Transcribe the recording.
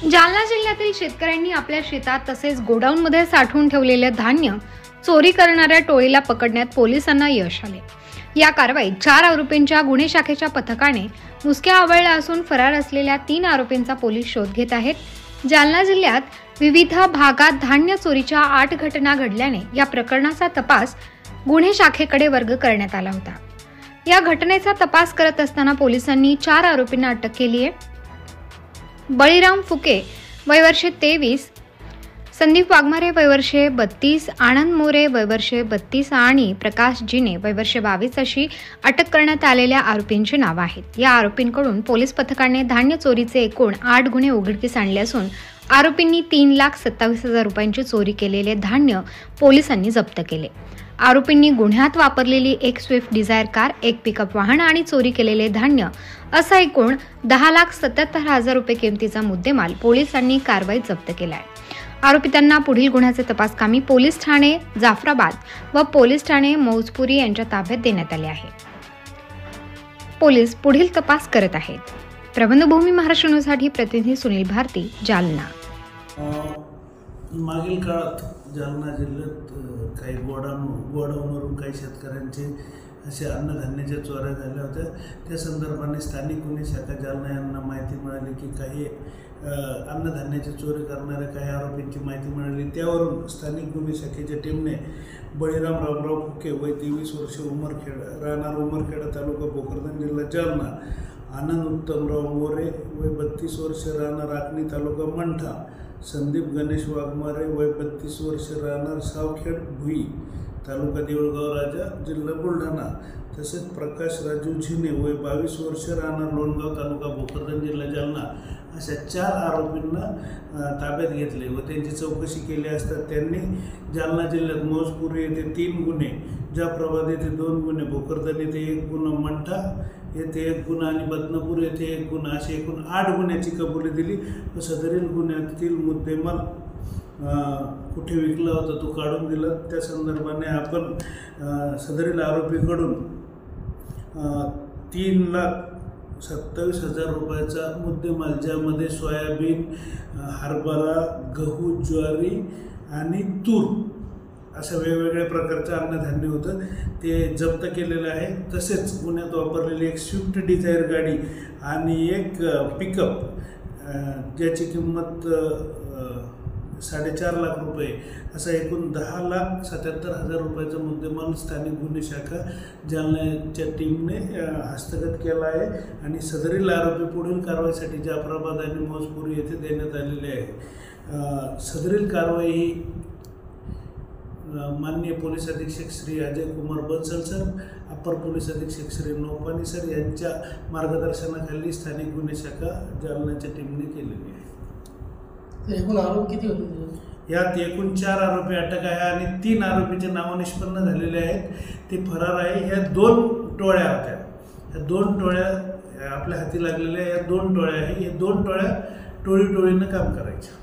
जालना जिल्ह्यातील शेतकऱ्यांनी आपल्या शेतात तसेच गोडाऊनमध्ये साठवून ठेवलेले धान्य चोरी करणाऱ्या टोळीला पकडण्यात पोलिसांना यश आले। या कारवाईत 4 आरोपींच्या गुन्हे शाखेच्या पथकाने मुसक्या आवळल्या असून फरार असलेल्या 3 आरोपींचा पोलीस शोध घेत आहेत। जालना जिल्ह्यात विविध भागात धान्य चोरीच्या 8 घटना घडल्याने या प्रकरणाचा तपास गुन्हे शाखेकडे वर्ग करण्यात आला होता। या घटनेचा तपास करत असताना पोलिसांनी 4 आरोपींना अटक केली आहे। बळीराम फुके वय वर्षे 23, संदीप वाघमारे वय वर्षे 32, आनंद मोरे वय वर्षे 32 आणि प्रकाश जिने वय वर्षे 22 अशी अटक करण्यात आलेल्या आरोपींची नावे आहेत। या आरोपींकडून पोलीस पथकाने धान्य चोरीचे एकूण 8 गुन्हे उघडकीस आणले असून आरोपींनी 3,27,000 रुपयांची चोरी केलेले धान्य पोलिसांनी जप्त केले। आरोपींनी गुन्ह्यात वापरलेली एक स्विफ्ट डिझायर कार, एक पिकअप वाहन आणि चोरी केलेले धान्य असा एकूण 10,77,000 रुपये किमतीचा मुद्देमाल पोलिसांनी कारवाईत जप्त केला आहे। आरोपितांना पुढील गुन्ह्याचे तपासकामी पोलीस ठाणे जाफराबाद व पोलीस ठाणे मौजपुरी यांच्या ताब्यात देण्यात आले आहे। पोलीस पुढील तपास करत आहेत। प्रबंधभूमी महाराष्ट्र न्यूजसाठी प्रतिनिधी सुनील भारती, जालना। मागील काळात जालना जिल्ह्यात काही गोडाऊनवरून काही शेतकऱ्यांचे असे अन्नधान्याच्या चोऱ्या झाल्या होत्या। त्या संदर्भाने स्थानिक गुन्हे शाखा जालना यांना माहिती मिळाली की काही अन्नधान्याची चोरी करणाऱ्या काही आरोपींची माहिती मिळाली। त्यावरून स्थानिक गुन्हे शाखेच्या टीमने बळीराम रामराव फुके वय 23 वर्षे उमरखेड राहणार उमरखेडा तालुका भोकरदन जिल्हा जालना, आनंद उत्तमराव मोरे वय 32 वर्षे राहणार आकणी तालुका मंठा, संदीप गणेश वाघमारे वय 32 वर्षे राहणार सावखेड भुई तालुका देऊळगाव राजा जिल्हा बुलढाणा, तसेच प्रकाश राजू झिने वय 22 वर्षे राहणार लोणगाव तालुका भोकरदन जिल्हा जालना अशा 4 आरोपींना ताब्यात घेतले व त्यांची चौकशी केली असता त्यांनी जालना जिल्ह्यात मौजपुरी येथे 3 गुन्हे, जाफराबाद येथे 2 गुन्हे, भोकरदन येथे 1 गुन्हा, मंठा येथे 1 गुन्हा आणि बदनापूर येथे 1 गुन्हा असे एकूण 8 गुन्ह्याची कबुली दिली व सदरील गुन्ह्यातील मुद्देमाल कुठे विकला होता तो काढून दिला। त्या संदर्भाने आपण सदरील आरोपीकडून 3,27,000 रुपयाचा मुद्देमाल, ज्यामध्ये सोयाबीन, हरभरा, गहू, ज्वारी आणि तूर अशा वेगवेगळ्या प्रकारचं अन्नधान्य होतं, ते जप्त केलेलं आहे। तसेच गुन्ह्यात वापरलेली एक स्विफ्ट डिझायर गाडी आणि एक पिकअप, ज्याची किंमत 4.5 लाख रुपये असा एकूण 10,77,000 रुपयाचा मुद्देमाल स्थानिक गुन्हे शाखा जालन्याच्या टीमने हस्तगत केला आहे आणि सदरील आरोपी पुढील कारवाईसाठी जाफराबाद आणि मौजपुरी येथे देण्यात आलेले आहे। सदरील कारवाई ही माननीय पोलीस अधीक्षक श्री अजय कुमार बंसल सर, अपर पोलीस अधीक्षक श्री नौपानी सर यांच्या मार्गदर्शनाखाली स्थानिक गुन्हे शाखा जालन्याच्या टीमने केलेली आहे। एकूण आरोप किती होते? यात एकूण 4 आरोपी अटक आहे आणि 3 आरोपीचे नाव निष्पन्न झालेले आहेत, ते फरार आहे। ह्या 2 टोळ्या होत्या, ह्या 2 टोळ्या आपल्या हाती लागलेल्या, या 2 टोळ्या आहे। या 2 टोळ्या टोळीनं काम करायच्या।